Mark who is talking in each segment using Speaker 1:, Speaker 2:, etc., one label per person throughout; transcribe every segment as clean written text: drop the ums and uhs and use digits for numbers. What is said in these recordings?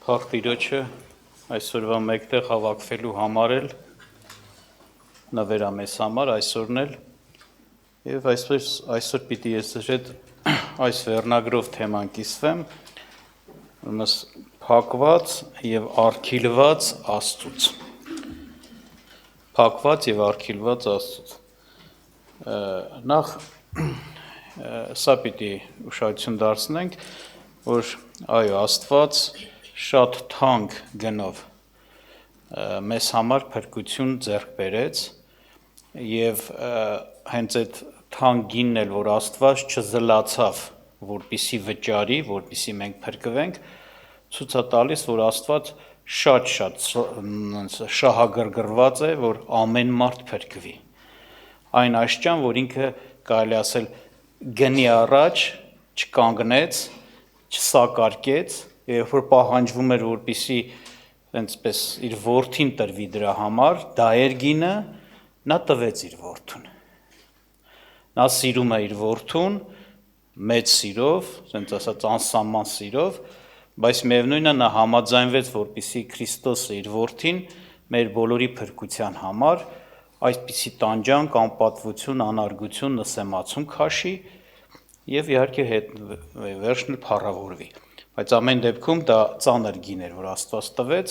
Speaker 1: Փառք Տիրոջը այսօրվա մեկտեղ հավաքվելու համար էլ նվերա մեզ համար այսօրն էլ եւ այսօր պիտի ես հետ այս վերնագրով թեման կիսվեմ ուրեմն փակված եւ արգիլված Աստծուց փակված եւ արգիլված Աստծուց նախ սա պիտի ուշադրություն դարձնենք որ այո Աստված շատ թանկ գնով մեզ համար փրկություն ձեռք բերեց եւ հենց այդ թանկ գինն էլ որ Աստված չզլացավ որպիսի վճարի որպիսի մենք փրկվենք ցույց է տալիս որ Աստված շատ շահագրգռված է որ ամեն մարդ փրկվի այն աշճան որ ինքը կարելի ասել գնի առաջ չկանգնեց չսակարկեց երբ որ պահանջվում էր որպիսի այնպես իր որդին տրվի դրա համար դա էր գինը նա տվեց իր որդուն նա սիրում է իր որդուն մեծ սիրով ասենց ասած անսահման սիրով բայց միևնույնն է նա համաձայնվեց որպիսի Քրիստոսը իր որդին մեր բոլորի փրկության համար այսպիսի տանջանք անպատվություն անարգություն նսեմացում քաշի եւ իհարկե վերջն փառավորվի բայց ամեն դեպքում դա ծանր գին էր որ Աստված տվեց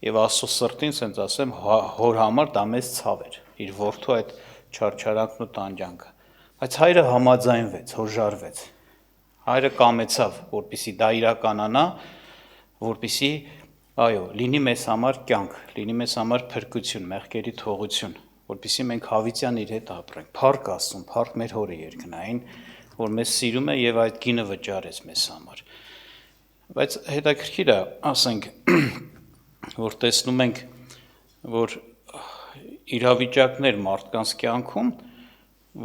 Speaker 1: եւ Աստծո սրտին ասենց ասեմ հոր համար դա մեծ ցավ էր իր որդու այդ չարչարանքն ու տանջանքը բայց հայրը համաձայնվեց հոժարվեց հայրը կամեցավ որպիսի դա իրականանա որպիսի այո լինի մեզ համար կյանք լինի մեզ համար փրկություն մեղքերի թողություն որպիսի մենք հավիտյան իր հետ ապրենք փառք Աստծուն փառք մեր հորը երկնային որ մեզ սիրում է եւ այդ գինը վճարեց մեզ համար բայց հետաքրքիր է ասենք որ տեսնում ենք որ իրավիճակներ մարդկանց կյանքում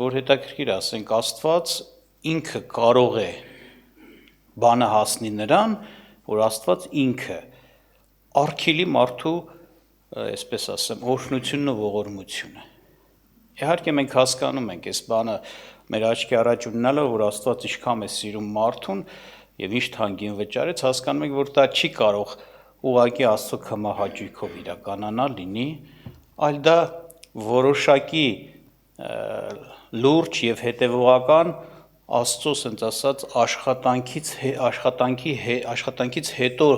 Speaker 1: որ հետաքրքիր ասենք Աստված ինքը կարող է բանը հասնի նրան որ Աստված ինքը արգիլի մարդու այսպես ասեմ օրհնությունն ու ողորմությունը իհարկե մենք հասկանում ենք այս բանը մեր աչքի առաջ ունենալը որ Աստված ինչքան է սիրում մարդուն եւ ինչ թանկին վճարեց հասկանում ենք որ դա չի կարող ուղղակի Աստծո կամահաճույքով իրականանալ լինի այլ դա որոշակի լուրջ եւ հետեւողական Աստծո ասենց ասած աշխատանքից հետո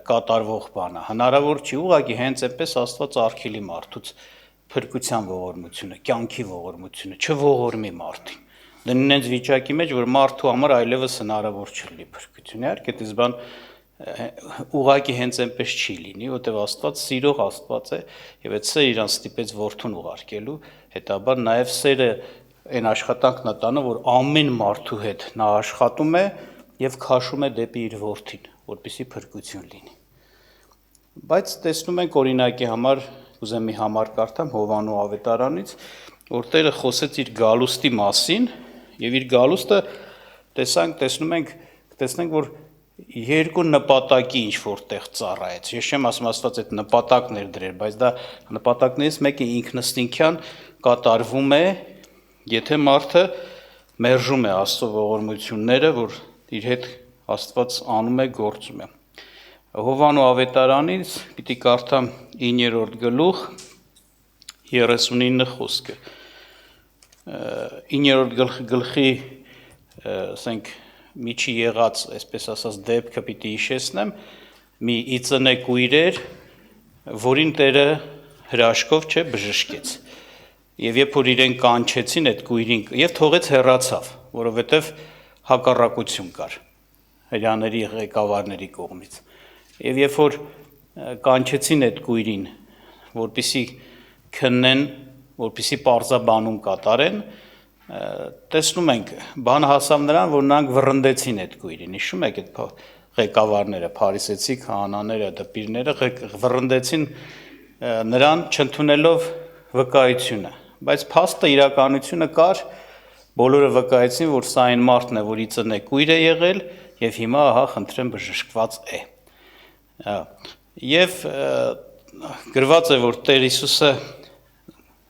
Speaker 1: կատարվող բան է հնարավոր չի ուղղակի հենց այնպես Աստված արգիլի մարդուց փրկության ողորմությունը կյանքի ողորմությունը չողորմի մարդին դնենց վիճակի մեջ որ մարդու համար այլևս հնարավոր չլինի փրկություն իհարկե դες բան ուղղակի հենց այնպես չի լինի որտեղ Աստված սիրող Աստված է եւ այդ սերը իրան ստիպեց որդուն ուղարկելու հետաբար նաեւ սերը այն աշխատանքն է տանը որ ամեն մարդու հետ նա աշխատում է եւ քաշում է դեպի իր որդին որպեսզի փրկություն լինի բայց տեսնում ենք օրինակի համար ուզեմ մի համար կարդամ Հովանու ավետարանից որ Տերը խոսեց իր գալուստի մասին եւ իր գալուստը տեսնենք որ երկու նպատակի ինչ որտեղ ծառայեց ես չեմ ասում Աստված այդ նպատակներ դրեր բայց դա նպատակներից մեկը ինքնըստինքյան կատարվում է եթե մարդը մերժում է Աստծո ողորմությունները որ իր հետ Աստված անում է գործում է Հովանու ավետարանից պիտի կարդամ 9-րդ գլուխ 39 խոսքը 9-րդ գլխի ասենք միջի եղած այսպես ասած դեպքը պիտի հիշեցնեմ մի իծնե կույր էր որին Տերը հրաշքով բժշկեց եւ երբ որ իրեն կանչեցին այդ կույրին եւ թողեց հեռացավ որովհետեւ հակառակություն կար հրյաների ղեկավարների կողմից եւ երբ որ կանչեցին այդ կույրին որպիսի քննեն որպիսի պարզաբանում կատարեն տեսնում ենք բան հասավ նրան որ նրանք վռնդեցին այդ կույրին հիշում եք այդ ղեկավարները փարիսեցի քահանաները դպիրները վռնդեցին նրան չընդունելով վկայությունը բայց փաստը իրականությունը կար բոլորը վկայեցին որ սա այն մարդն է որ իծնե կույր է եղել եւ հիմա ահա խնդրեմ բժշկված է եւ գրված է որ Տեր Հիսուսը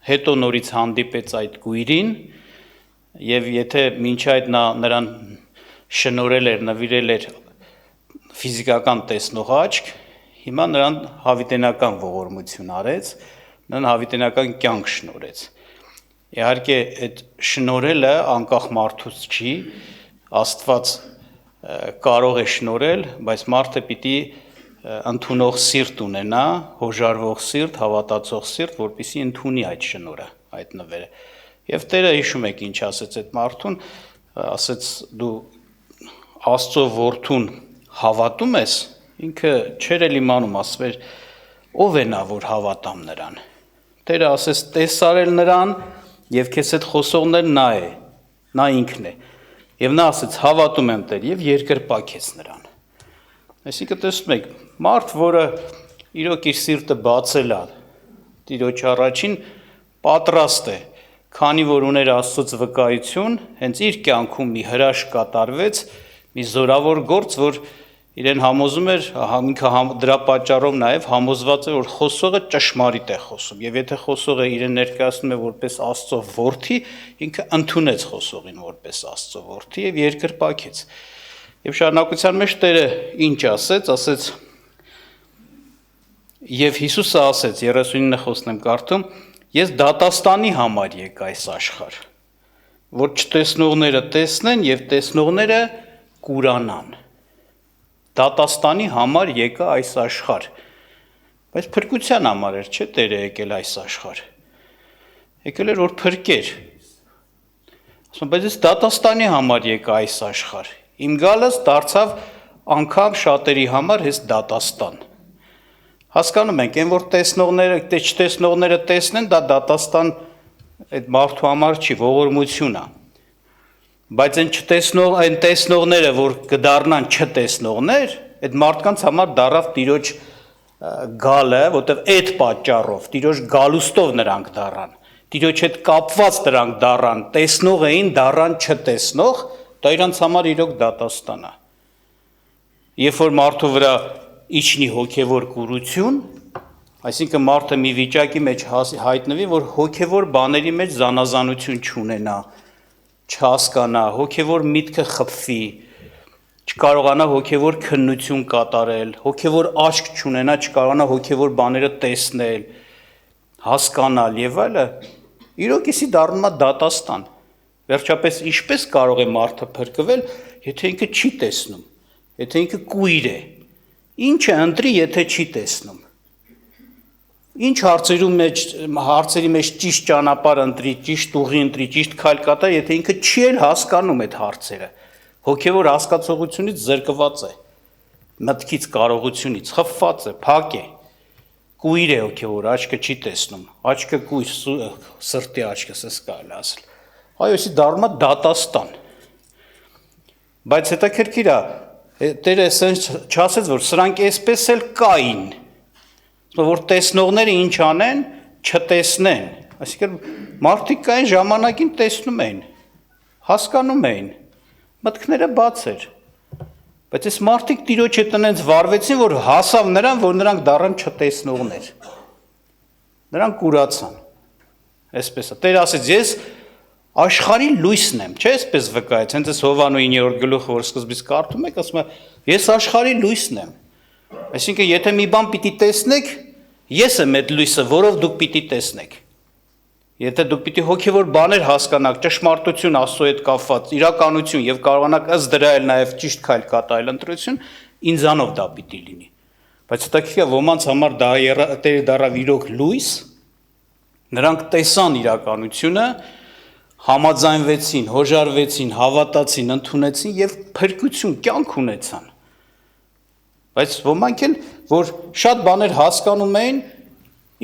Speaker 1: հետո նորից հանդիպեց այդ կույրին եւ եթե մինչ այդ նա նրան շնորհել էր նվիրել էր ֆիզիկական տեսնող աչք, հիմա նրան հավիտենական ողորմություն արեց, նրան հավիտենական կյանք շնորհեց։ Իհարկե այդ շնորհելը անկախ մարդուց չի, Աստված կարող է շնորհել, բայց մարդը պիտի ընդունող սիրտ ունենա, հոժարվող սիրտ, հավատացող սիրտ, որպեսզի ընդունի այդ շնորհը, այդ նվերը։ Եվ Տերը հիշում եք ինչ ասեց այդ մարդուն, ասեց դու Աստծո որդուն հավատում ես, ինքը չէր էլ իմանում, ասվեր ով է նա, որ հավատամ նրան։ Տերը ասեց տեսարել նրան եւ քեզ հետ խոսողներ նա է, նա ինքն է։ Եվ նա ասեց հավատում եմ Տեր եւ երկրպագեց նրան։ Այսինքն տեսնում եք, մարդ, որը իրոք իր սիրտը բացել է, Տիրոջ առաջին պատրաստ է, քանի որ ուներ Աստծոց վկայություն, հենց իր կյանքում մի հրաշք կատարվեց, մի զորավոր գործ, որ իրեն համոզում էր, ինքը դրա պատճառով նաև համոզված է, որ խոսողը ճշմարիտ է խոսում, եւ եթե խոսողը իրեն ներկայացնում է որպես Աստծո որդի, ինքը ընդունեց խոսողին որպես Աստծո որդի եւ երկրպագեց։ Եվ շարունակության մեջ Տերը ինչ ասեց, եւ Հիսուսը ասեց 39 խոսքն եմ կարդում, ես դատաստանի համար եկա այս աշխարհ, որ չտեսնողները տեսնեն եւ տեսնողները կուրանան։ Դատաստանի համար եկա այս աշխարհ, բայց փրկության համար էր, չէ՞ Տերը եկել այս աշխարհ։ Եկել էր որ փրկեր։ Ասում, բայց ես դատաստանի համար եկա այս աշխարհ։ Իմ գալս դարձավ անգամ շատերի համար հենց դատաստան։ Հասկանում ենք, այն որ տեսնողները, չտեսնողները տեսնեն, դա դատաստան այդ մարդու համար չի, ողորմություն է։ Բայց այն տեսնողները, որ կդառնան չտեսնողներ, այդ մարդկանց համար դառավ Տիրոջ գալը, որտեղ այդ պատճառով, Տիրոջ գալուստով նրանք դառան։ Տիրոջ հետ կապված նրանք դառան, տեսնող էին, դառան չտեսնող, դա իրանց համար իրոք դատաստան է։ Երբ որ մարդու վրա իջնի հոգևոր կուրություն, այսինքն մարդը մի վիճակի մեջ հայտնվի, որ հոգևոր բաների մեջ զանազանություն չունենա, չհասկանա, հոգևոր միտքը խփվի, չկարողանա հոգևոր քննություն կատարել, հոգևոր աչք չունենա, չկարողանա հոգևոր բաները տեսնել, հասկանալ եւ այլը, իրոք էսի դառնում է դատաստան։ Վերջապես ինչպես կարող է մարդը փրկվել, եթե ինքը չի տեսնում, եթե ինքը կույր է։ Ինչը ընտրի, եթե չի տեսնում։ Ինչ հարցերի մեջ ճիշտ ճանապարհ ընտրի, ճիշտ ուղի ընտրի, ճիշտ քայլ կատարի, եթե ինքը չի էլ հասկանում այդ հարցերը, հոգևոր հասկացողությունից զրկված է, մտքից կարողությունից խփված է, փակ է, կույր է հոգևոր, աչքը չի տեսնում, աչքը կույր, սրտի աչքը, ասես կարելի ասել։ Այո, էսի դառնում է դատաստան։ Բայց հետաքրքիր է, Տերը չասեց, որ սրանք այսպես էլ կային, որ տեսնողները ինչ անեն, չտեսնեն, այսինքն մարդիկ կային ժամանակին տեսնում էին, հասկանում էին, մտքները բաց էր, բայց այս մարդիկ Տիրոջ հետ այնց վարվեցին, որ հասավ նրան, որ նրանք դառան չտեսնողներ, նրանք կուրացան, այսպես է, Տերը ասեց, ես աշխարհի լույսն եմ, չէ՞ այսպես վկայեց, հենց այս Հովանու 9-րդ գլուխը, որ սկզբից կարդում եք, ասում է, ես աշխարհի լույսն եմ։ Այսինքն, եթե մի բան պիտի տեսնեք, ես եմ այդ լույսը, որով դուք պիտի տեսնեք։ Եթե դուք պիտի հոգևոր բաներ հասկանաք, ճշմարտություն Աստծո հետ կապված, իրականություն եւ կարողանաք ըստ դրա էլ նաեւ ճիշտ քայլ կատարել ընտրություն, ինձանով դա պիտի լինի։ Բայց հետաքրքիր է, ոմանց համար դա Տերը դառավ իրոք լույս, նրանք տեսան իրականությունը, համաձայնվեցին, հոժարվեցին, հավատացին, ընդունեցին եւ փրկություն, կյանք ունեցան։ Բայց ոմանք էլ, որ շատ բաներ հասկանում էին,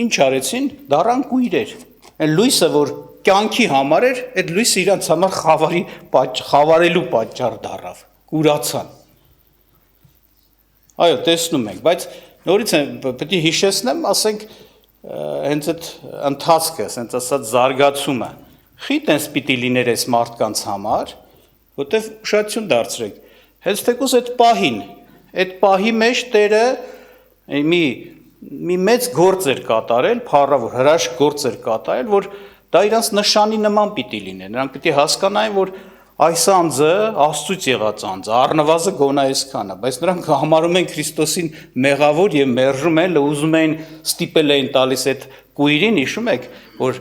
Speaker 1: ինչ արեցին, դառան կույրեր։ Այն լույսը, որ կյանքի համար էր, այդ լույսը իրանց համար խավարելու պատճառ դառավ, կուրացան։ Այո, տեսնում ենք, բայց նորից պետք է հիշեցնեմ, ասենք, հենց այդ ընթացքը, հենց ասած զարգացումը խիտ այնս պիտի լիներ այս մարդկանց համար, որտեվ ուշադրություն դարձրեք, հենց թեկուզ այդ պահի մեջ Տերը մի մեծ գործ էր կատարել, փառավոր, հրաշք գործ էր կատարել, որ դա իրանց նշանի նման պիտի լիներ, նրանք պիտի հասկանային, որ այս անձը Աստծուց եղած անձ, առնվազն գոնա այսքանը, բայց նրանք համարում են Քրիստոսին մեղավոր եւ մերժում են, ուզում են ստիպել էին տալիս այդ կույրին, հիշում եք, որ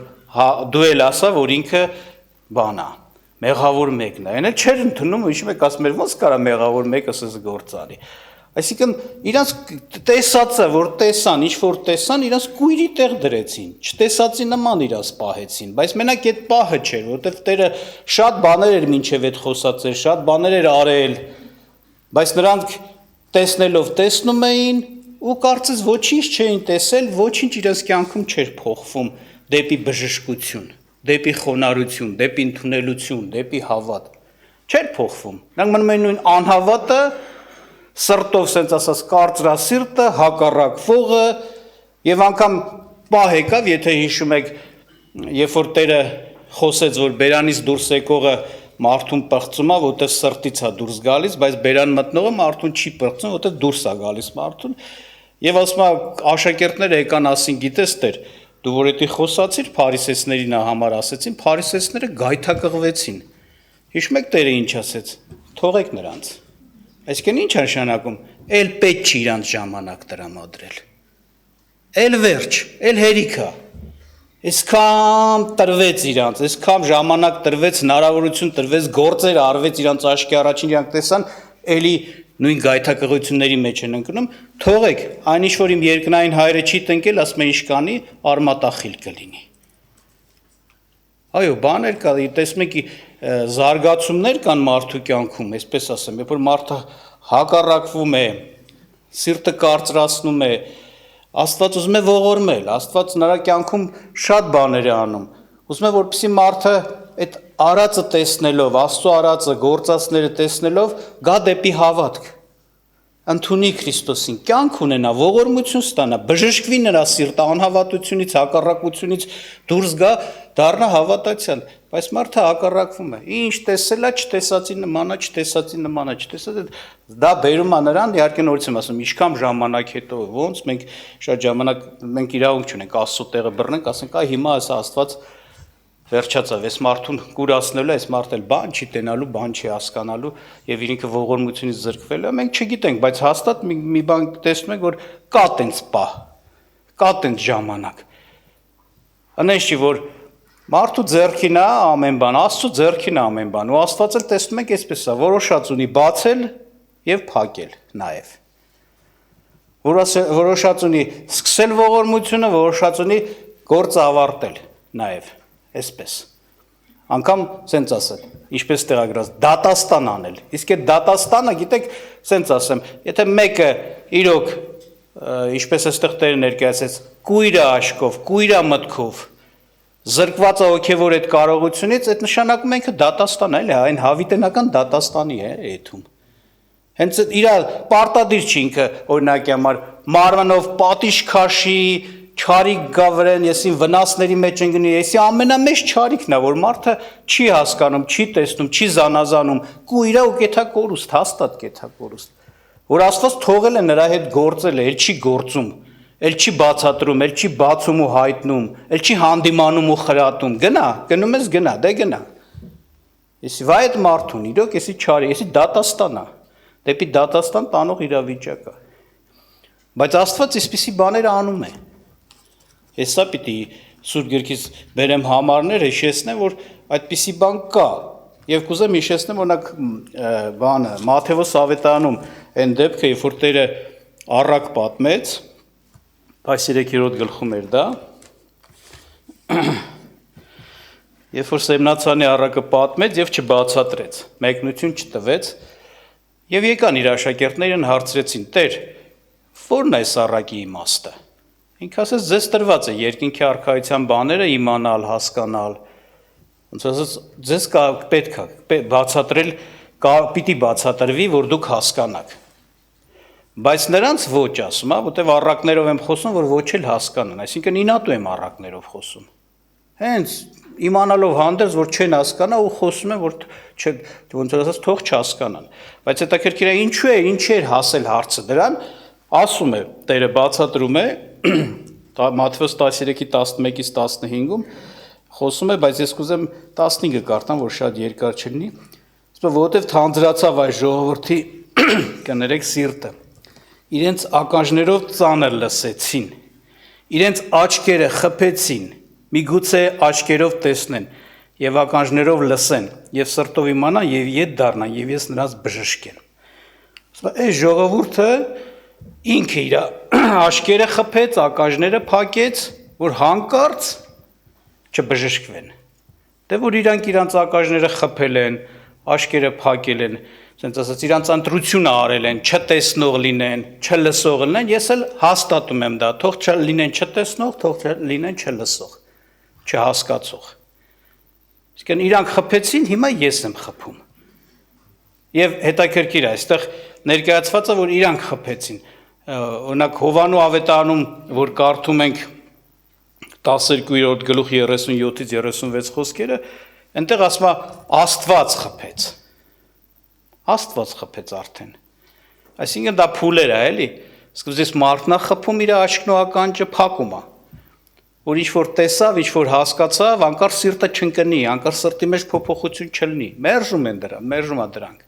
Speaker 1: դու էլ ասա, որ ինքը բանա, մեղավոր մեկն է, այն էլ չէր ընդունում, հիշում եք, ասում էր, ոնց կարա մեղավոր մեկը սս գործ անի։ Այսինքն իրանց տեսածը, որ տեսան, ինչ որ տեսան, իրանց կույրի տեղ դրեցին, չտեսածի նման իրանց պահեցին, բայց մենակ այդ պահը չէր, որովհետև Տերը շատ բաներ էր մինչև այդ խոսած էր, շատ բաներ էր արել, բայց նրանք տեսնելով տեսնում էին ու կարծես ոչինչ չէին տեսել, ոչինչ իրանց կյանքում չէր փոխվում դեպի բժշկություն, դեպի խոնարհություն, դեպի ընդունելություն, դեպի հավատ, չէր փոխվում, նրանք մնում էին նույն անհավատը սրտով սենց ասած կարծրասիրտը, հակառակվողը եւ անգամ պահ եկավ, եթե հիշում եք, երբ որ Տերը խոսեց, որ բերանից դուրս եկողը մարդուն պղծում է, որտեղ սրտից է դուրս գալիս, բայց բերան մտնողը մարդուն չի պղծում, որտեղ դուրս է գալիս մարդուն, եւ ասում է աշակերտները եկան ասին, գիտես Տեր, դու որ էդի խոսացիր փարիսեցիներին համար ասեցին, փարիսեցիները գայթակղվեցին։ Հիշում եք Տերը ինչ ասեց։ Թողեք նրանց։ Այսինքն ինչ է նշանակում, էլ պետք չի իրանց ժամանակ տրամադրել, էլ վերջ, էլ հերիքա, այսքան տրվեց իրանց, այսքան ժամանակ տրվեց, հնարավորություն տրվեց, գործեր արվեց իրանց աչքի առաջին, իրանք տեսան, էլի նույն գայթակղությունների մեջ են ընկնում, թողեք, այն ինչ որ իմ երկնային հայրը չի տնկել, ասում է ինչ կանի, արմատախիլ կլինի։ Այո, բաներ կա, տեսնում եք զարգացումներ կան մարդու կյանքում, այսպես ասեմ, երբ որ մարդը հակառակվում է, սիրտը կարծրացնում է, Աստված ուզում է ողորմել, Աստված նրա կյանքում շատ բաներ է անում, ուզում է որպեսզի մարդը այդ արածը տեսնելով, Աստծո արածը, գործածները տեսնելով գա դեպի հավատք, ընդունի Քրիստոսին, կյանք ունենա, ողորմություն ստանա, բժշկվի նրա սիրտը անհավատությունից, հակառակությունից դուրս գա, դառնա հավատացյալ, բայց մարդը հակառակվում է, ինչ տեսել է, չտեսածի նման է, չտեսածի նման է, չտեսածի, դա բերում է նրան, իհարկե նորից եմ ասում, ինչքան ժամանակ հետո, ոնց մենք շատ ժամանակ մենք իրավունք չունենք Աստծո տեղը բռնենք, ասենք, այ հիմա այս Աստված վերջացավ, այս մարդուն կուրացնելու, այս մարդ էլ բան չի տենալու, բան չի հասկանալու եւ ինքը ողորմությունից զրկվել է, մենք չգիտենք, բայց հաստատ մի բան տեսնում ենք, որ կա տենց պահ, կա տենց ժամանակ։ Անես չի, որ մարդու ձեռքին է ամեն բան, Աստծո ձեռքին է ամեն բան, ու Աստված էլ տեսնում ենք այսպես է, որոշած ունի բացել եւ փակել նաեւ։ Որոշած ունի սկսել ողորմությունը, որոշած ունի գործը ավարտել նաեւ։ Այսպես, անգամ սենց ասել, ինչպես տեղագրած, դատաստան անել, իսկ այդ դատաստանը, գիտեք, սենց ասեմ, եթե մեկը իրոք, ինչպես էստեղ Տերը ներկայացեց, կույրը աշկով, կույրը մտքով, զրկված է հոգևոր այդ կարողությունից, այդ նշանակում է ինքը դատաստան է, այն հավիտենական դատաստանի է եթում։ Հենց իրա պարտադիր չի ինքը, օրինակի համար, մարմնով պատիժ քաշի, չարիք գա վրան, եսին վնասների մեջ են գնի, եսի ամենամեծ չարիքն է, որ մարդը չի հասկանում, չի տեսնում, չի զանազանում, կույրա ու կեթա կորուստ, հաստատ կեթա կորուստ, որ Աստված թողել է նրա հետ գործել է, էլ չի գործում, էլ չի բացատրում, էլ չի բացում ու հայտնում, էլ չի հանդիմանում ու խրատում, գնա, գնում ես գնա, դե գնա, եսի վայ այդ մարդուն, իրոք եսի չարի, եսի դատաստան է, դեպի դատաստան տանող իրավիճակ է, բայց Աստված այսպիսի բաները անում է։ Հեսա պիտի Սուրբ Գրքից բերեմ համարներ, հիշեցնեմ, որ այդպիսի բան կա, եւ կուզեմ հիշեցնեմ, օրինակ բանը Մատթեոս ավետարանում այն դեպքը, երբ որ Տերը առակ պատմեց, այս 3-րդ գլխում էր դա, երբ որ Սեմնացանի առակը պատմեց եւ չբացատրեց, մեկնություն չտվեց, եւ եկան իր աշակերտներն հարցրեցին. Տեր, ո՞րն է այս առակի իմաստը։ Ինքը ասեց, ձեզ տրված է երկինքի արքայության բաները իմանալ, հասկանալ, ոնց ասած, ձեզ պետք է բացատրել, պիտի բացատրվի, որ դուք հասկանաք, բայց նրանց ոչ ասում, որտեվ առակներով եմ խոսում, որ ոչ էլ հասկանան, այսինքն ինատու եմ առակներով խոսում, հենց իմանալով հանդերձ, որ չեն հասկանա ու խոսում են, որ ոնց ասած, թող չհասկանան, բայց հետաքրքիր է, ինչու է, ինչ էր հասել հարցը դրան, ասում է, Տերը բացատրում է, Մատթեոս 13:11-15-ում խոսում է, բայց ես կուզեմ 15-ը կարդամ, որ շատ երկար չլինի, Որովհետև թանձրացավ այս ժողովրդի կներեք սիրտը։ Իրենց ականջներով ծանր լսեցին, իրենց աչքերը խփեցին, միգուցե աչքերով տեսնեն եւ ականջներով լսեն եւ սրտով իմանան եւ ետ դառնան եւ ես նրանց բժշկեմ։ Այս ժողովուրդը ինքը իր աչքերը խփեց, ականջները փակեց, որ հանկարծ չբժշկվեն։ Դե որ իրանք իրանց ակաժները խփել են, աշկերը փակել են, ասենց ասած իրանց ընտրությունը արել են, չտեսնող լինեն, չլսող լինեն, ես էլ հաստատում եմ դա, թող չլինեն չտեսնող, թող լինեն չլսող, չհասկացող։ Իսկն իրանք խփեցին, հիմա ես եմ խփում։ Եվ հետաքրքիր է, այստեղ ներկայացված է, որ իրանք խփեցին։ Օրինակ Հովանու ավետարանում, որ կարդում ենք 12-րդ գլուխ 37-ից 36 խոսքերը, այնտեղ ասում է Աստված խփեց։ Աստված խփեց արդեն։ Այսինքն դա փուլեր է, էլի։ Սկզբից մարդն է խփում իր աչքն ու ականջը փակում է։ Որ ինչ որ տեսավ, ինչ որ հասկացավ, անկար սիրտը չընկնի, անկար սրտի մեջ փոփոխություն չլինի։ Մերժում են դրա, մերժում է դրանք։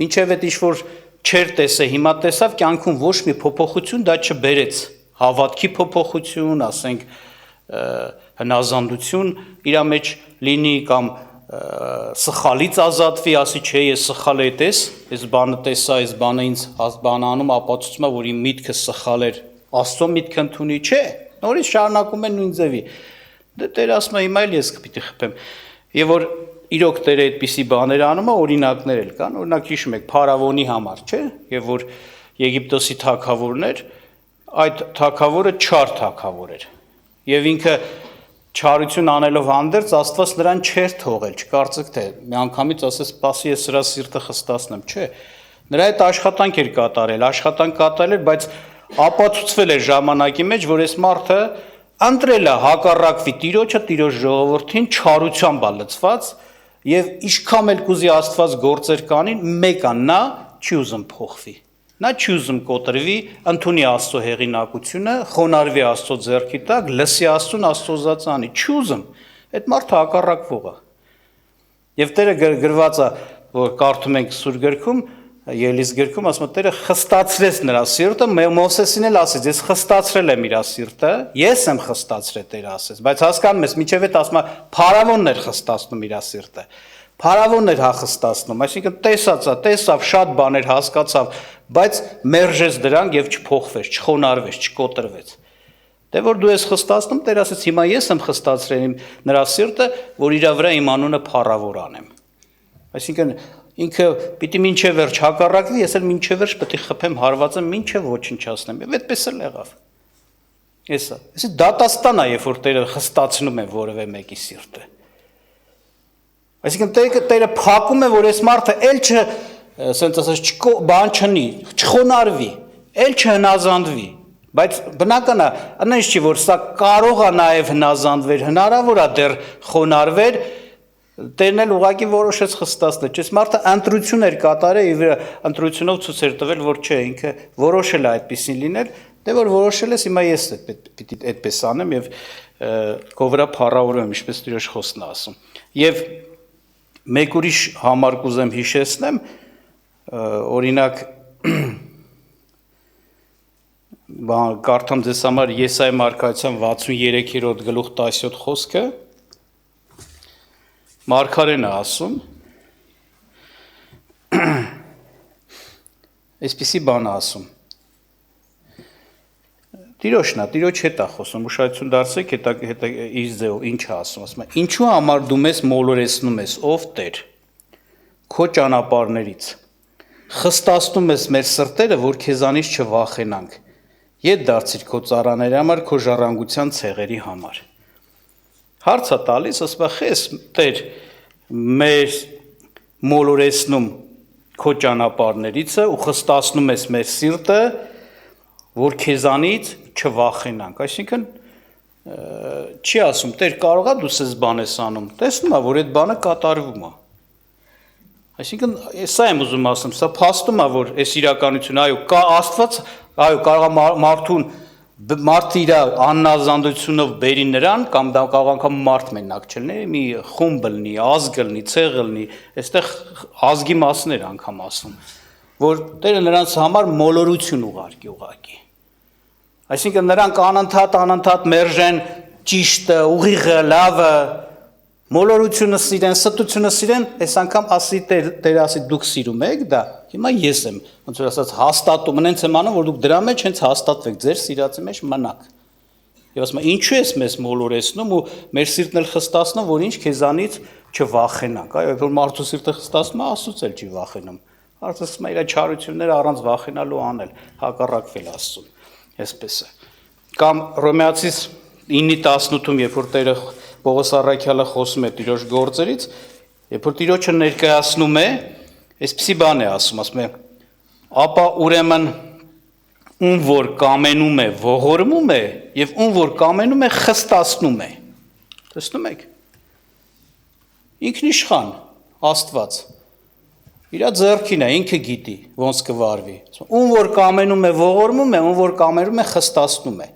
Speaker 1: Մինչև այդ ինչ որ չեր տեսե, հիմա տեսավ, կյանքում ոչ մի փոփոխություն դա չբերեց։ Հավատքի փոփոխություն, ասենք հնազանդություն իր մեջ լինի կամ սխալից ազատվի, ասի չէ, ես սխալ է տես, այս բանը տեսա, այս բանը ինձ բանանում ապացուցում է, որ իմ միտքը սխալ էր, Աստծո միտքը ընդունի, չէ, նորից շարունակում են նույն ձևի։ Դե Տերը ասում է, հիմա էլ ես պիտի խփեմ։ Եվ որ իրոք Տերը այդպիսի բաներ անում է, օրինակներ էլ կան, օրինակ հիշում եք Փարավոնի համար, չէ, եւ որ Եգիպտոսի թագավորն էր, այդ թագավորը չար թագավոր էր։ Եվ ինքը չարություն անելով հանդերձ Աստված նրան չէր թողել, չկարծեք թե մի անգամից ասես, սպասի ես սրա սիրտը խստացնեմ, չէ։ Նրա այդ աշխատանք էր կատարել, աշխատանք կատարել էր, բայց ապացուցվել էր ժամանակի մեջ, որ այս մարդը ընտրել է հակառակվի Տիրոջը, Տիրոջ ժողովրդին չարությամբ լցված, եւ ինչքան էլ կուզի Աստված գործեր կանին, մեկ է նա չի ուզում փոխվի։ Նա չի ուզում կոտրվի, ընդունի Աստծո հեղինակությունը, խոնարհվի Աստծո ձեռքի տակ, լսի Աստծուն, Աստծո զածանի, չի ուզում։ Այդ մարդը հակառակվող է։ Եվ Տերը գրված է, որ կարդում ենք Սուրբ գրքում, Ելիս գրքում, ասում է Տերը խստացրեց նրա սիրտը, Մովսեսին էլ ասեց, ես խստացրել եմ իր սիրտը, ես եմ խստացրել, Տերը ասեց, բայց հասկանում ես, միջև այդ ասում է Փարավոնն էր խստացնում իր սիրտը։ Փարավոնն էր հախստացնում, այսինքն տեսավ, շատ բաներ հասկացավ, բայց մերժեց դրանք եւ չփոխվեց, չխոնարհվեց, չկոտրվեց։ Դե որ դու ես խստացնում, Տեր ասեց, հիմա ես եմ խստացրել նրա սիրտը, որ իր վրա իմ անունը փառավոր անեմ։ Այսինքն ինքը պիտի մինչև վերջ հակառակվի, ես էլ մինչև վերջ պետք է խփեմ հարվածը, մինչև ոչնչացնեմ։ Եվ այդպես էլ եղավ։ Էսա։ Էսի դատաստան է, երբ որ Տերը խստացնում է որևէ մեկի սիրտը։ Այսինքն Տերը փակում է, որ այս մարդը էլ ասենց ասած բան չնի, չխոնարհվի, էլ չհնազանդվի, բայց բնական է, այնպես չի, որ սա կարող է նաև հնազանդվեր, հնարավոր է դեռ խոնարհվեր, Տերն էլ ուղղակի որոշեց խստացնել, չէ՞, մարդը ընտրություն էր կատարել եւ ընտրությունով ցույց էր տվել, որ չէ, ինքը որոշել է այդպեսին լինել, դե որ որոշել ես, հիմա ես պիտի այդպես անեմ եւ քո վրա փառավորեմ, ինչպես Տիրոջ խոսքն է ասում։ Եվ մեկ ուրիշ համար կուզեմ հիշեցնեմ, օրինակ կարդամ ձեզ համար Եսայի մարգարեության 63-րդ գլուխ 17 խոսքը Մարգարեն է ասում, այսպիսի բան է ասում, Տիրոջն է, Տիրոջ հետ է խոսում, ուշադրություն դարձեք, իր ձեով ինչ է ասում, ինչու համար դու մեզ մոլորեցնում ես, ով Տեր, քո ճանապարհներից, խստացնում ես մեր սրտերը, որ քեզանից չվախենանք, ետ դարձիր քո ծառաների համար, քո ժառանգության ցեղերի համար։ Հարց է տալիս, ասում է, խես Տեր, մեր մոլորեցնում քո ճանապարհներից ու խստացնում ես մեր սիրտը, որ քեզանից չվախենանք։ Այսինքն չի ասում, Տեր, կարող է դու ես բան ես անում, տեսնում է, որ այդ բանը կատարվում է։ Այսինքն սա եմ ուզում ասում, սա փաստում է, որ այս իրականությունը, այո, կա Աստված, այո, կարող է մարդուն Մարդը իր աննազանդությունով բերի նրան, կամ դա կարող անգամ մարդ մենակ չլինի, մի խումբ լինի, ազգ լինի, ցեղ լինի, այստեղ ազգի մասներ անգամ ասում, որ Տերը նրանց համար մոլորություն ուղարկի։ Այսինքն նրանք անընդհատ մերժեն ճիշտը, ուղիղը, լավը, մոլորությունը սիրեն, ստությունը սիրեն, այս անգամ ասի Տերը ասի դուք սիրում եք դա, հիմա ես եմ, ոնց որ ասած հաստատում, հենց եմ անում, որ դուք դրա մեջ հենց հաստատվեք, ձեր սիրածի մեջ մնաք։ Եվ ասում եմ, ինչու ես մեզ մոլորեցնում ու մեր սիրտն էլ խստացնում, որ ինչ քեզանից չվախենանք, այո, որ մարդու սիրտը խստացնում է, Աստծուց էլ չի վախենում։ Մարդը ասում է իր չարությունները առանց վախենալու անել, հակառակվել Աստծուն, այսպես է։ Կամ Հռոմեացիս 9:18-ում, երբ որ Տերը Պողոս առաքյալը խոսում է Տիրոջ գործերից, երբ որ Տիրոջը ներկայացնում է, այսպիսի բան է ասում է, ապա ուրեմն ում որ կամենում է, ողորմում է, եւ ում որ կամենում է, խստացնում է։ Տեսնում եք։ Ինքնիշխան Աստված իր ձեռքին է, ինքը գիտի, ոնց կվարվի։ Ում որ կամենում է, ողորմում է, ում որ կամենում է, խստացնում է։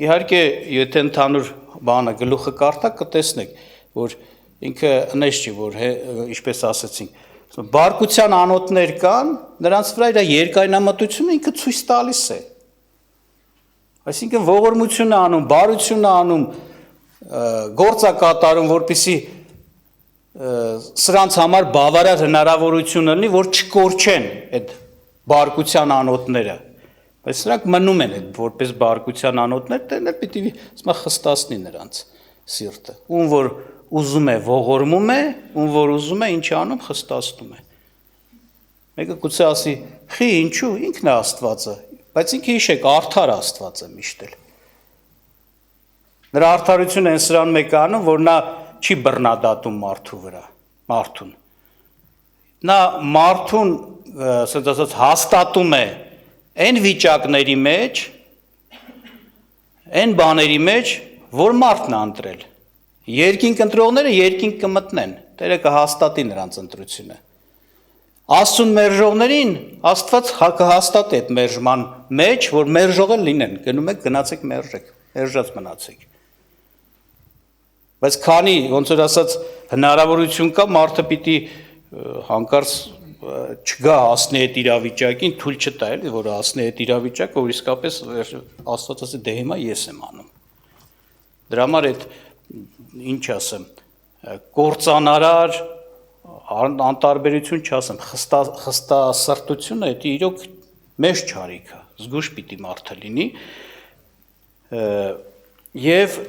Speaker 1: Իհարկե, եթե ընդհանուր բանը գլուխը կարդաք, կտեսնեք, որ ինքը նես չի, որ ինչպես ասեցինք, բարկության անոթներ կան, նրանց վրա իր երկայնամտությունը ինքը ցույց տալիս է։ Այսինքն ողորմություն է անում, բարություն է անում, գործ է կատարում, որպեսզի սրանց համար բավարար հնարավորություն լինի, որ չկորչեն այդ բարկության անոթները։ Բայց նրանք մնում են այդ որպես բարկության անոթներ, Տերն էլ պիտի խստացնի նրանց սիրտը։ Ում որ ուզում է, ողորմում է, ում որ ուզում է, ինչ անում, խստացնում է։ Մեկը գուցե ասի, խի ինչու, ինքն է Աստվածը, բայց ինքը հիշեք, արդար Աստված է միշտ էլ։ Նրա արդարությունը այն սրանում է կանում, որ նա չի բռնադատում մարդու վրա, մարդուն։ Նա մարդուն, ասած ասած, հաստատում է այն վիճակների մեջ, այն բաների մեջ, որ մարդն է ընտրել։ Երկինք ընտրողները երկինք կմտնեն, Տերը կհաստատի նրանց ընտրությունը։ Աստծուն մերժողներին Աստված կհաստատի այդ մերժման մեջ, որ մերժողը լինեն, գնում եք, գնացեք մերժեք, մերժած մնացեք։ Բայց քանի, ոնց որ ասած, հնարավորություն կա, մարդը պիտի հանկարծ չգա հասնի այդ իրավիճակին, թույլ չտա էլի, որ հասնի այդ իրավիճակը, որ իսկապես Աստված ասի, դե հիմա ես եմ անում։ Դրա համար այդ ինչ ասեմ, կործանարար անտարբերություն չասեմ, խստասրտությունը դա իրոք մեծ չարիք է, զգուշ պիտի մարդը լինի, եւ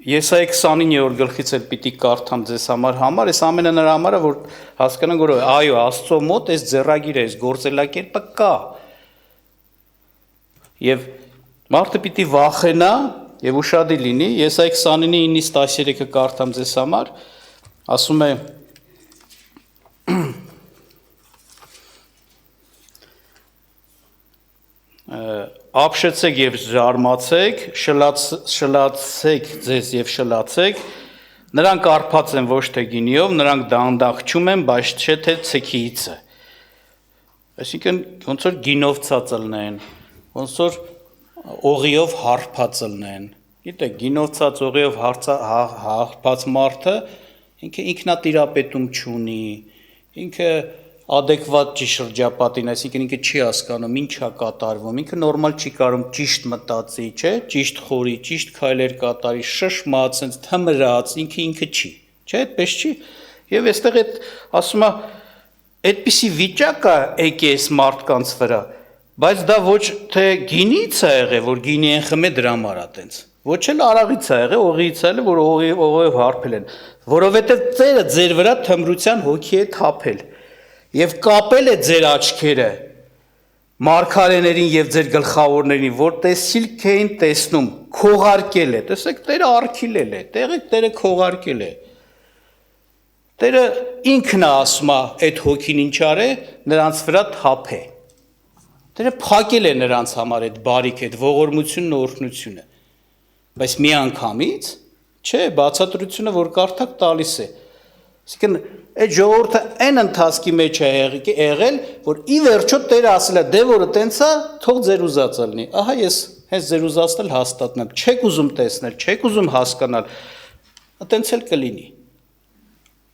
Speaker 1: Եսայի 29-րդ գլխից էլ պիտի կարդամ ձեզ համար, այս ամենը նրա համար է, որ հասկանանք, որ այո, Աստծո մոտ այս ձեռագիրը, այս գործելակերպը կա։ Եվ մարդը պիտի վախենա եւ ուշադի լինի, Եսայի 29-9-ից 13-ը կարդամ ձեզ համար, ասում է ապշեցեք եւ զարմացեք, շլացեք ձեզ եւ շլացեք, նրանք արփած են ոչ թե գինիով, նրանք դանդաղչում են, բայց չէ թե ցեքիիցը։ Այսինքն ոնց որ գինով ցածլնեն, ոնց որ օղիով հարփած լնեն։ Գիտեք, գինով ցած օղիով հարփած մարդը ինքը ինքնատիրապետում չունի, ինքը adekvat չի շրջապատին, այսինքն ինքը չի հասկանում ինչ է կատարվում, ինքը նորմալ չի կարող ճիշտ մտածի, չէ, ճիշտ խորի, ճիշտ քայլեր կատարի, շշմած, sense թմրած, ինքը չի, չէ, այդպես չի։ Եվ այստեղ այդ ասում է, այդպիսի վիճակ է եկե այս մարդկանց վրա, բայց դա ոչ թե գինից է եղել, որ գինի են խմե դրա համար է տենց, ոչ էլ արաղից է եղել, օղիից է եղել, որ օղիով հարբել են, որովհետև Տերը ձեր վրա թմրության հոգի է թափել եւ կապել է ձեր աչքերը մարգարեներին եւ ձեր գլխավորներին, որ տեսիլք էին տեսնում, քողարկել է, տեսեք, Տերը արքիլել է, տեղեք Տերը քողարկել է։ Տերը ինքն է ասում է այդ հոգին ինչ արե, նրանց վրա թափ է։ Տերը փակել է նրանց համար այդ բարիք, այդ ողորմությունն ու օրհնությունը։ Բայց մի անգամից, չէ, բացատրությունը որ կարդաք տալիս է։ Այսինքն այդ ժողովուրդը այն ընթացքի մեջ է եղել, որ ի վերջո Տերը ասել է, դե որը տենց է, թող ձեր ուզածը լինի։ Ահա ես հենց ձեր ուզածն էլ հաստատում եմ։ Չեք ուզում տեսնել, չեք ուզում հասկանալ, տենց էլ կլինի։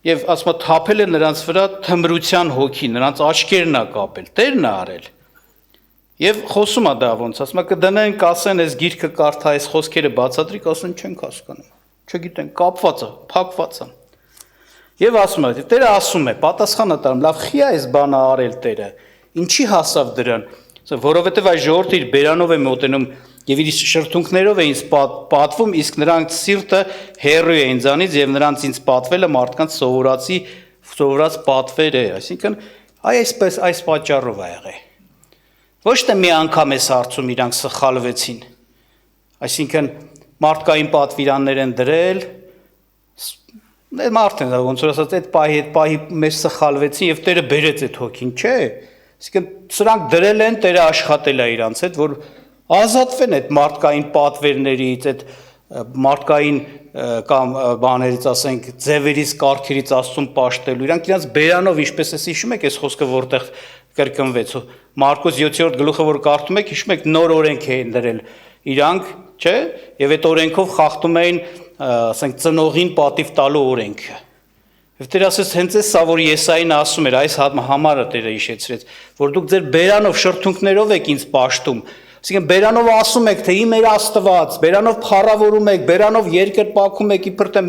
Speaker 1: Եվ ասում է թափել է նրանց վրա թմրության հոգի, նրանց աչքերն է կապել, Տերն է արել։ Եվ խոսում է դա ոնց, ասում է կդնեն, կասեն, այս գիրքը կարդա, այս խոսքերը բացատրի, կասեն չենք հասկանում, չգիտեն, կապված է, փակված է։ Եվ ասում է, Տերը ասում է, պատասխանը տալու, լավ, խի այս բանը արել Տերը, ինչի հասավ դրան, որովհետև այս ժողովուրդը իր բերանով է մոտենում եւ իր շրթունքներով էին պատվում, իսկ նրանց սիրտը հեռու է ինձանից եւ նրանց ինձ պատվելը մարդկանց սովորած պատվեր է, այսինքն այսպես այս պատճառով է եղել։ Ոչ թե մի անգամ էս հարցում իրանք սխալվեցին, այսինքն մարդկային պատվիրաններ են դրել, մարդ են ոնց որ ասած այդ պահի մեջ սխալվեցին եւ Տերը բերեց այդ հոգին, չէ, այսինքն սրանք դրել են, Տերը աշխատել է իրանց հետ, որ ազատվեն այդ մարդկային պատվերներից, այդ մարդկային կամ բաներից, ասենք, ձևերից, կարգերից Աստծուն պաշտելու, իրանք իրանց բերանով, ինչպես էս հիշում եք, այս խոսքը որտեղ կրկնվեց, Մարկոս 7-րդ գլուխը որ կարդում եք, հիշում եք, նոր օրենք էին դրել իրանք, չէ, եւ այդ օրենքով խախտում էին, ասենք, ծնողին պատիվ տալու օրենքը։ Եվ Տերը ասեց, հենց էս սա, որ Եսային ասում էր, այս համարը Տերը հիշեցրեց, որ դուք ձեր բերանով, շրթունքներով եք ինձ պաշտում, այսինքն բերանով ասում եք, թե իմ էր Աստված, բերանով փառավորում եք, բերանով երկրպագում եք, իբր թե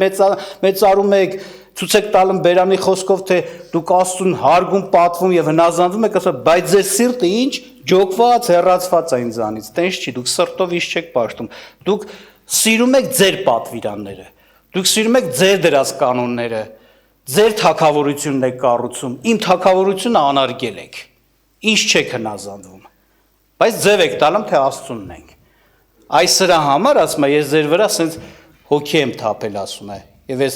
Speaker 1: մեծարում եք, ցույց եք տալում բերանի խոսքով, թե դուք Աստծուն հարգում, պատվում եւ հնազանդվում եք, ասա, բայց ձեր սիրտը ինչ, ջոկված, հեռացված է ինձանից, տենց չի, դուք սրտով ինչ չեք պաշտում, դուք սիրում եք ձեր պատվիրանները, դուք սիրում եք ձեր դրած կանոնները, ձեր թագավորությունն եք կառուցում, իմ թագավորությունը անարգել եք, ինչ չեք հնազանդվում, բայց ձև եք տալում, թե Աստծունն ենք, այս սրա համար, ասում է, ես ձեր վրա սենց հոգի եմ թափել, ասում է, եւ ես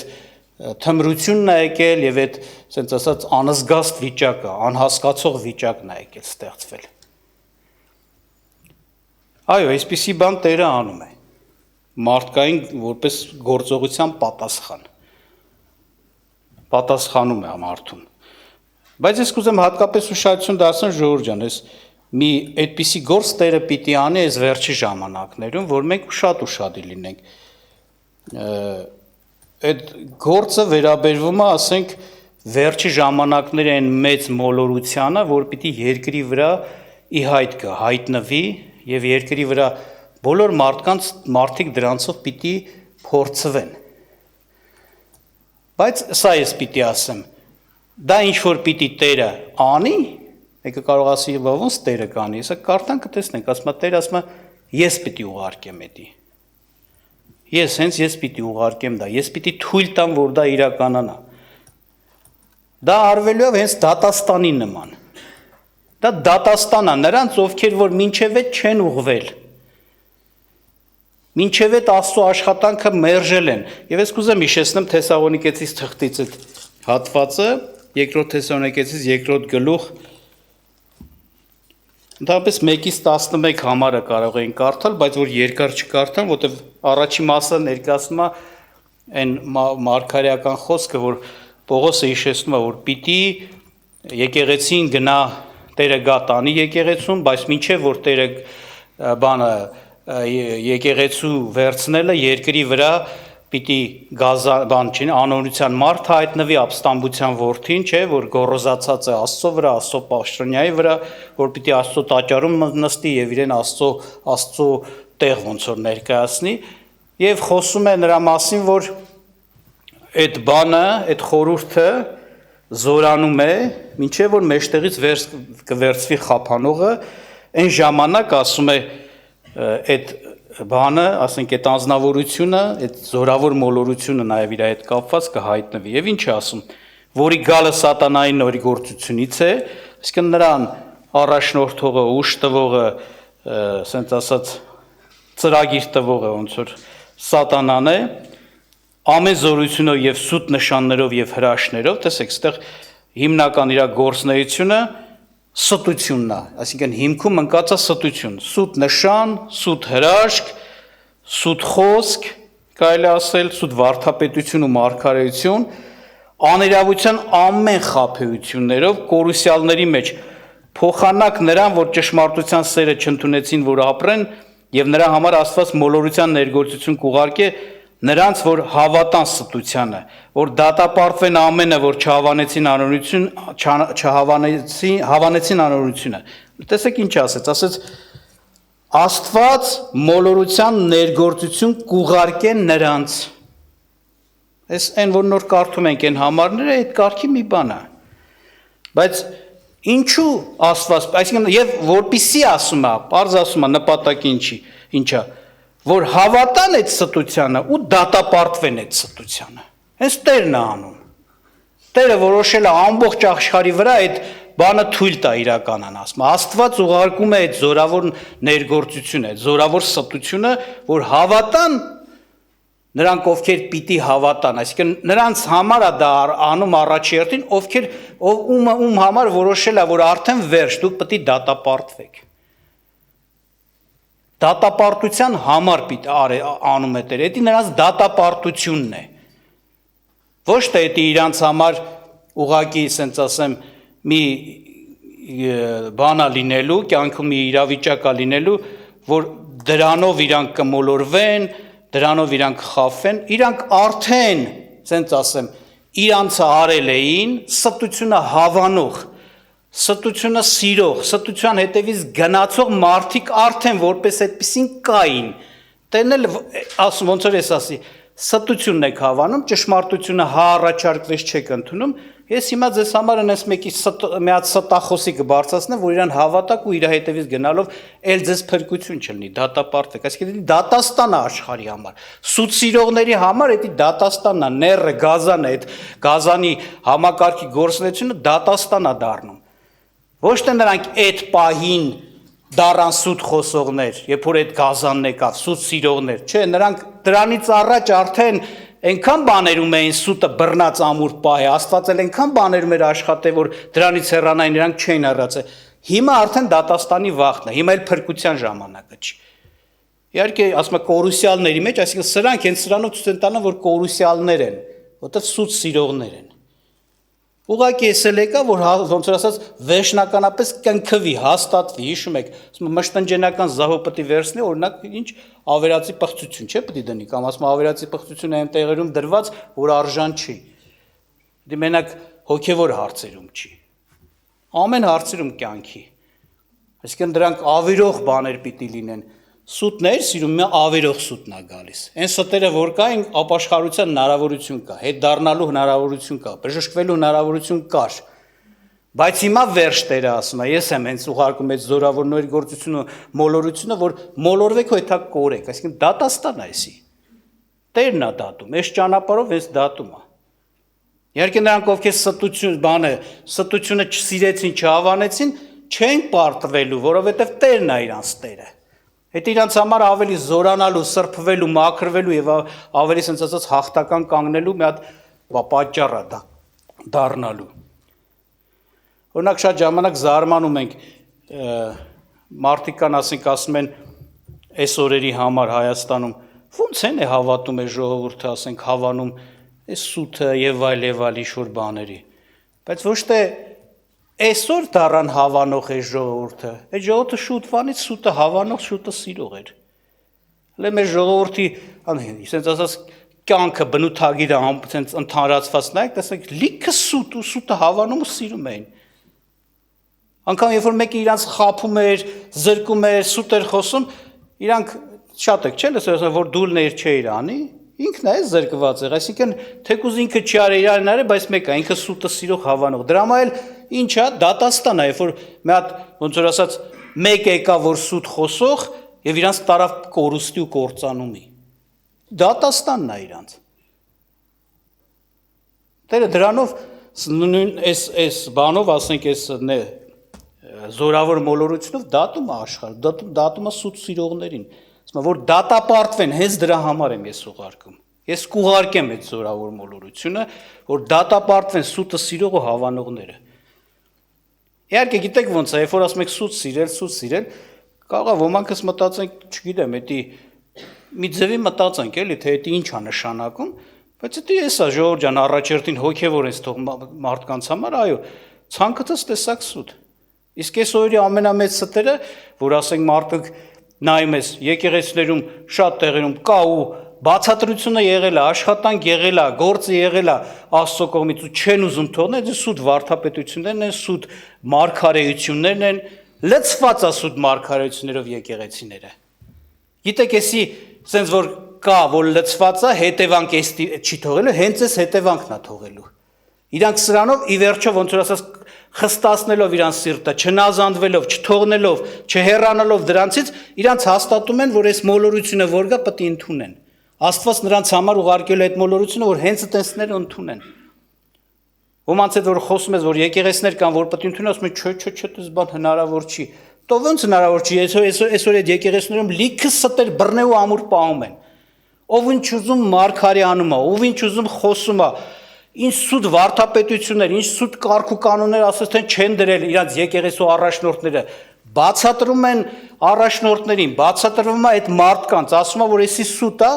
Speaker 1: թմրությունն է եկել եւ այդ ասենց ասած անզգաստ վիճակը, անհասկացող վիճակն է եկել ստեղծվել։ Այո, այսպիսի բան Տերը անում է։ Մարդկային որպես գործողության պատասխանում է մարդուն։ Բայց ես կուզեմ հատկապես ուշադրություն դարձնել Ժողովուրդ ջան, այս մի այդպիսի գործ Տերը պիտի անի այս վերջի ժամանակներում, որ մենք շատ ուշադիր լինենք։ Այդ գործը վերաբերվում է, ասենք, վերջի ժամանակների այն մեծ մոլորությանը, որ պիտի երկրի վրա ի հայտ գա, հայտնվի եւ երկրի վրա բոլոր մարդիկ դրանցով պիտի փորձվեն։ Բայց սա ես պիտի ասեմ, դա ինչ որ պիտի Տերը անի, մեկը կարող ասի, ոնց Տերը կանի, հեսա կարդանք կտեսնենք, ասում է Տերը, ասում է, ես պիտի ուղարկեմ դա։ Ես պիտի ուղարկեմ դա, ես պիտի թույլ տամ, որ դա իրականանա։ Դա արվելու է հենց դատաստանի նման։ Դա դատաստան է նրանց, ովքեր որ մինչև այդ չեն ուղղվել։ Մինչև այդ Աստծո աշխատանքը մերժել են։ Եվ ես կուզեմ հիշեցնեմ Թեսաղոնիկեցիս թղթից այդ հատվածը, երկրորդ Թեսաղոնիկեցիս երկրորդ գլուխ, ընդհանրապես 1-11 համարը կարող էին կարդալ, բայց որ երկար չկարդան, որտեղ առաջի մասը ներկայացնում է այն մարգարեական խոսքը, որ Պողոսը հիշեցնում է, որ պիտի եկեղեցին գնա, Տերը գա տանի եկեղեցուն, բայց մինչև որ Տերը բանը եկեղեցու վերցնելը երկրի վրա պիտի անօրության մարդ հայտնվի, ապստամբության որդին, չէ, որ գոռոզացած է Աստծո վրա, Աստծո պաշտոնյայի վրա, որ պիտի Աստծո տաճարում նստի եւ իրեն Աստծո տեղ ոնց որ ներկայացնի, եւ խոսում է նրա մասին, որ այդ բանը, այդ խորհուրդը զորանում է, մինչև որ մեջտեղից կվերցվի խափանողը, այն ժամանակ ասում է այդ բանը, ասենք այդ անձնավորությունը, այդ զորավոր մոլորությունը նաև իր հետ կապված կհայտնվի։ Եվ ինչ է ասում, որի գալը սատանայի նորիգործությունից է, այսինքն նրան առաջնորդողը, ուժ տվողը, ասենց ասած ծրագիր տվողը ոնց որ սատանան է, ամեն զորությունով եւ սուտ նշաններով եւ հրաշներով, տեսեք, այստեղ հիմնական իր գործունեությունը ստությունն է, այսինքն հիմքում ընկած է ստություն, սուտ նշան, սուտ հրաշք, սուտ խոսք, կարելի ասել, սուտ վարդապետություն ու մարգարեություն, աներավության ամեն խաբեություններով կորուսյալների մեջ փոխանակ նրան, որ ճշմարտության սերը չընդունեցին, որ ապրեն, եւ նրա համար Աստված մոլորության ներգործություն կուղարկե նրանց, որ հավատան ստությանը, որ դատապարտվեն ամենը, որ հավանեցին անօրությունը։ Տեսեք ինչ ասեց, Աստված մոլորության ներգործություն կուղարկե նրանց։ Այս այն, որ նոր կարդում ենք այն համարները, այդ կարգի մի բան է։ Բայց ինչու Աստված, այսինքն եւ որպիսի ասում է, բարձ ասում է նպատակը ինչա, որ հավատան այդ ստությանը ու դատապարտվեն այդ ստությանը։ Հենց Տերն է անում։ Տերը որոշել է ամբողջ աշխարհի վրա այդ բանը թույլ տա իրականան ասում։ Աստված ուղարկում է այդ զորավոր ներգործությունը, այդ զորավոր ստությունը, որ հավատան նրանք, ովքեր պիտի հավատան, այսինքն նրանց համար է դա անում առաջերտին, ովքեր ում համար որոշել է, որ արդեն վերջ, դուք պետք է դատապարտվեք։ Դատապարտության համար պիտի անում է Տերը, դա նրանց դատապարտությունն է։ Ոչ թե դա իրանց համար ուղղակի, ասենց ասեմ, մի բանա լինելու, կյանքում մի իրավիճակա լինելու, որ դրանով իրանք կմոլորվեն, դրանով իրանք խաբվեն, իրանք արդեն, ասենց ասեմ, իրանցը արել էին, ստությունը հավանող, ստությունը սիրող, ստության հետևից գնացող մարդիկ արդեն որպես այդպեսին կային, տենել ասում, ոնց որ ես ասի, ստությունն եք հավանում, ճշմարտությունը հա առաջարկվեց չեք ընդունում, ես հիմա ձեզ համար այնպես մի հատ ստախոսի կբարձրացնեմ, որ իրան հավատակ ու իր հետևից գնալով էլ ձեզ փրկություն չլինի, դատապարտվեք, այսինքն դատաստան է աշխարհի համար, սուտ սիրողների համար դա դատաստանն է, ները, գազանը, այդ գազանի համակարգի գործունեությունը դատաստան է դառնում։ Ոչ թե նրանք այդ պահին դառան սուտ խոսողներ, երբ որ այդ գազանն եկավ, սուտ սիրողներ, չէ, նրանք դրանից առաջ արդեն այնքան բաներում էին սուտը բռնած ամուր պահի, Աստված էլ այնքան բաներում էր աշխատել, որ դրանից հեռանային, նրանք չէին հեռացել։ Հիմա արդեն դատաստանի վաղն է, հիմա էլ փրկության ժամանակը չի։ Իհարկե, ասում եմ կորուսյալների մեջ, այսինքն սրանք հենց սրանով ցույց են տալու, որ կորուսյալներ են, որտեղ սուտ սիրողներ են։ Ուղղակի էսել եկա, որ ոնց որ ասած վերջնականապես կնքվի, հաստատվի, հիշում եք, ասում եմ մշտնջենական զահո պետք է վերցնի, օրինակ ինչ ավերածի պղծություն, չէ՞ պետք է դնի, կամ ասում ավերածի պղծությունը այն տեղերում դրված, որ արժան չի։ Դե մենակ հոգևոր հարցերում չի։ Ամեն հարցերում կյանքի։ Այսինքն դրանք ավիրող բաներ պիտի լինեն։ Սուտներ սիրում է ավերող սուտնա գալիս։ Այն ստերը որ կային, ապաշխարության հնարավորություն կա, հետ դառնալու հնարավորություն կա, բժշկվելու հնարավորություն կար։ Բայց հիմա վերջ Տերը ասում է, ես եմ հենց ուղարկում այդ զորավոր ներգործությունը, մոլորությունը, որ մոլորվեք ու հետա կորեք, այսինքն դատաստան է էսի։ Տերն է դատում, այս ճանապարհով էս դատում է։ Իհարկե նրանք ովքեր ստությունը չսիրեցին, չհավանեցին, չեն պարտվելու, որովհետև Տերն է իրանց Տերը։ Հետ իրանց համար ավելի զորանալու, սրբվելու, մաքրվելու եւ ավելի ասենց ասած հաղթական կանգնելու մի հատ պատճառ է դառնալու։ Օրինակ շատ ժամանակ զարմանում ենք մարդիկ կան, ասում են այս օրերի համար Հայաստանում ո՞նց են հավատում է ժողովուրդը, ասենք հավանում այս սուտը եւ այլ ինչ-որ բաների։ Բայց ոչ թե այսօր դառան հավանող է ժողովուրդը, այդ ժողովուրդը շուտվանից սուտը հավանող, շուտը սիրող էր։ Հələ մեր ժողովրդի, ասենց ասած կյանքը բնութագիրը ասենց ընդհանրացված նայեք, տեսեք լիքը սուտ ու սուտը հավանում ու սիրում էին։ Անկամ երբ որ մեկը իրանց խաբում էր, զրկում էր, սուտ էր խոսում, իրանք շատ եք, չէ՞, լսել որ դուլներ չէր անի, ինքն է զրկված եղել, այսինքն թեկուզ ինքը չի արել իրարին արել, բայց մեկը ինքը սուտը սիրող հավանող։ Դրա էլ ինչ է, դատաստան է, երբ որ մի հատ ոնց որ ասած մեկ եկա որ սուտ խոսող եւ իրանց տարավ կորուստի ու կործանումի։ Դատաստանն է իրանց։ Տերը դրանով այս բանով ասենք այս զորավոր մոլորությունով դատում է աշխարհը, դատում է սուտ սիրողներին։ Որ դատապարտվեն, հենց դրա համար եմ ես ուղարկում։ Ես կուղարկեմ այդ զորավոր մոլորությունը, որ դատապարտվեն սուտը սիրող ու հավանողները։ Իհարկե գիտեք ոնց է, երբ որ ասում եք սուտ սիրել, կարող է ոմանքս մտածենք, չգիտեմ, դա մի ձևի մտածենք էլի, թե դա ինչ է նշանակում, Բայց դա էս է Ժողովուրդ ջան, առաջերտին հոգևոր ես թող մարդկանց համար, այո, ցանկացած տեսակ սուտ։ Իսկ այս օրի ամենամեծ ստերը, որ ասենք մարդիկ նայում ես եկեղեցիներում շատ տեղերում կա ու բացատրությունը եղել է, աշխատանք եղել է, գործը եղել է Աստծո կողմից ու չեն ուզում թողնել, դա սուտ վարդապետություններն են, սուտ մարգարեություններն են, լցված է սուտ մարգարեություններով եկեղեցիները։ Գիտեք, էսի սենց որ կա, որ լցված է, հետևանք չի թողելու, հենց այս հետևանքն է թողելու։ Իրանք սրանով ի վերջո ոնց որ ասած խստացնելով իրանց սիրտը, չնազանդվելով, չթողնելով, չհեռանալով դրանցից, իրանք հաստատում են, որ այս մոլորությունը որ գա, պետք է ընդունեն։ Աստված նրանց համար ուղարկել է այդ մոլորությունը, որ հենց այդտեսները ընդունեն։ Ոմանց հետ որ խոսում ես, որ եկեղեցիներ կան, որ պետք է ընդունեն, ասում են, չէ, դες բան հնարավոր չի։ Դո ոնց հնարավոր չի, այսօր այդ եկեղեցիներում լիքը ստեր բռնե ու ամուր պահում են։ Ով ինչ ուզում մարգարե անում է, ով ինչ ուզում խոսում է, ինչ սուտ վարդապետություններ, ինչ սուտ կարգ ու կանոններ ասես թե չեն դրել իրանց եկեղեցու առաջնորդները, բացատրում են առաջնորդներին, բացատրվում է այդ մարդկանց, ասում է, որ էսի սուտ է,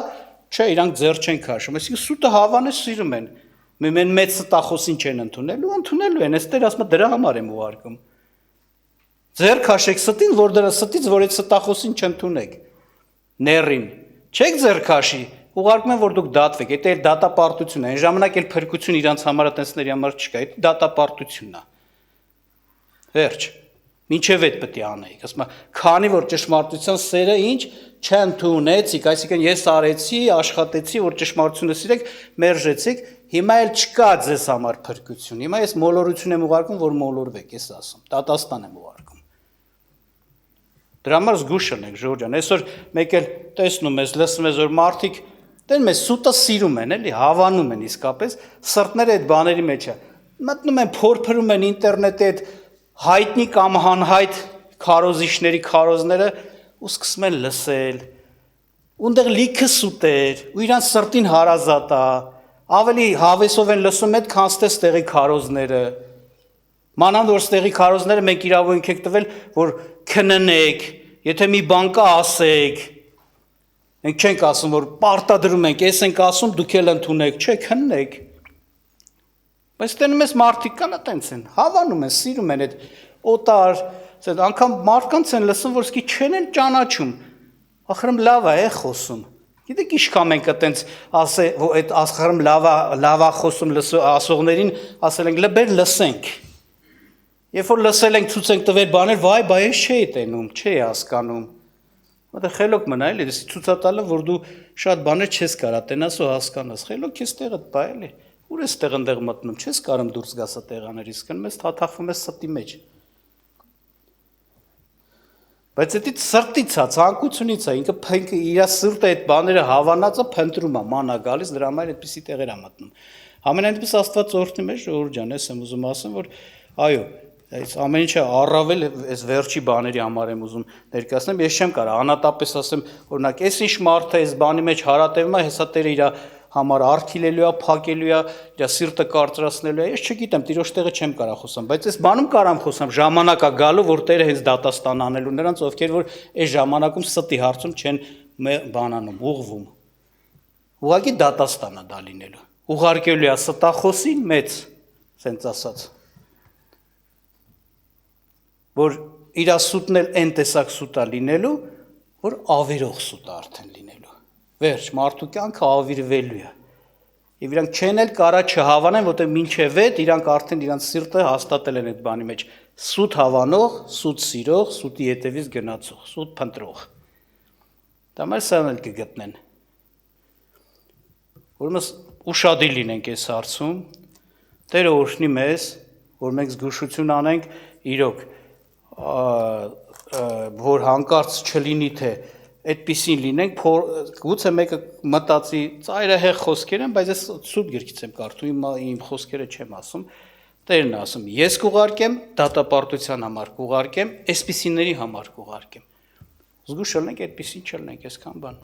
Speaker 1: չէ, իրանք ձեռ չեն քաշում, այսինքն սուտը հավանը սիրում են, մեն մեծ ստախոսին չեն ընդունելու են, այստեղ ասում է դրա համար եմ ուղարկում։ Ձեռ քաշեք ստին, որ դրա ստից, որ այդ ստախոսին չընդունեք, ներին, չեք ձեռ քաշի, ուղարկում են, որ դուք դատվեք, դա էլ դատապարտություն է, այն ժամանակ էլ փրկություն իրանց համար այտենցների համար չկա, դա դատապարտությունն է։ Վերջ, մինչև այդ պետք է անեիք, ասում է, քանի որ ճշմարտության սերը ինչ չընդունեցիք, այսինքն ես արեցի, աշխատեցի, որ ճշմարտությունը սիրեք, մերժեցիք, հիմա էլ չկա ձեզ համար փրկություն, հիմա ես մոլորություն եմ ուղարկում, որ մոլորվեք, ես ասում, դատաստան եմ ուղարկում։ Դրա համար զգուշ եղեք, Ժողովուրդ ջան, այսօր մեկ էլ տեսնում ես, լսում ես, որ մարդիկ դեն մեզ սուտը սիրում են, էլի, հավանում են իսկապես, սրտները այդ բաների մեջ է։ Մտնում են, փորփրում են ինտերնետի այդ հայտնի կամ հանհայտ քարոզիչների քարոզները ու սկսում են լսել։ Ունդեղ լիքը սուտեր, ու իրանց սրտին հարազատ է, ավելի հավեսով են լսում այդ քան ստեղի քարոզները։ Մանավանդ որ ստեղի քարոզները մենք իրավունք եք տվել, որ քննեք, եթե մի բան կա ասեք։ Մենք չենք ասում, որ պարտադրում ենք, ես ենք ասում, դուք էլ ընդունեք, չէ, քննեք։ Բայց տենում ես մարդիկ կան այտենց են, հավանում են, սիրում են այդ օտար, անգամ մարդկանց են լսում, որ սկի չեն էլ ճանաչում։ Ախրում լավ է խոսում։ Գիտեք ինչքան մենք այտենց այդ ախրում լավ է խոսում ասողներին ասել ենք, լբեր լսենք։ Երբ որ լսել ենք, ցույց ենք տվել բաներ, վայ, բայ ես չէի տենում, չէի հասկանում։ Որտե խելոք մնա էլի, ցույցատալը, որ դու շատ բաներ չես կարա տենաս ու հասկանաս։ Խելոք ես տեղդ բա էլի։ Ուր ես տեղնտեղ մտնում, չես կարում դուրս գաս տեղաներից, կնում ես թաթախվում ես ստի մեջ։ Բայց դա սրտից է, ցանկությունից է, ինքը իր սրտը այդ բաները հավանածը փնտրում է, մանա գալիս, դրա համար այդպիսի տեղեր է մտնում։ Ամենայնպես Աստված օրհնի մեզ, Ժողովուրդ ջան, ես եմ ուզում ասեմ, որ այո, այս ամեն ինչը առավել այս վերջի բաների համար եմ ուզում ներկայացնեմ, ես չեմ կարող անատապես ասեմ, օրինակ, այս ինչ մարդը այս բանի մեջ հարատևում է, հեսա Տերը իր համար արգիլելու է, փակելու է, իր սիրտը կարծրացնելու է, ես չգիտեմ, Տիրոջ տեղը չեմ կարող խոսամ, բայց այս բանում կարամ խոսամ, ժամանակ է գալու, որ Տերը հենց դատաստան անելու նրանց, ովքեր որ այս ժամանակում ստի հարցում չեն բանանում, ուղղվում։ Ուղղակի դատաստան է դա լինելու։ Ուղարկելու է ստախոսին մեծ, սենց ասած։ Որ իր սուտն էլ այն տեսակ սուտ է լինելու, որ ավիրող սուտ է արդեն լինելու։ Վերջ, մարդու կյանքը ավիրվելու է։ Եվ իրանք չեն էլ կարա չհավանեն, որտեղ մինչև այդ իրանք արդեն իրանք սիրտը հաստատել են այդ բանի մեջ։ Սուտ հավանող, սուտ սիրող, սուտի հետևից գնացող, սուտ փնտրող։ Դա մեր սան էլ կգտնեն։ Ուրեմն ուշադիր լինենք այս հարցում։ Տերը օրհնի մեզ, որ մենք զգուշություն անենք իրոք որ հանկարծ չլինի թե այդպեսին լինենք, գուցե մեկը մտածի ծայրահեղ խոսքեր են, բայց ես սուտ գրքից եմ կարդում, իմ խոսքերը չեմ ասում, Տերն ասում, ես կուղարկեմ դատապարտության համար կուղարկեմ, այսպիսիների համար կուղարկեմ։ Զգուշ ելնենք, այդպեսին չլնենք, այսքան բան,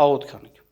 Speaker 1: աղոթք անենք։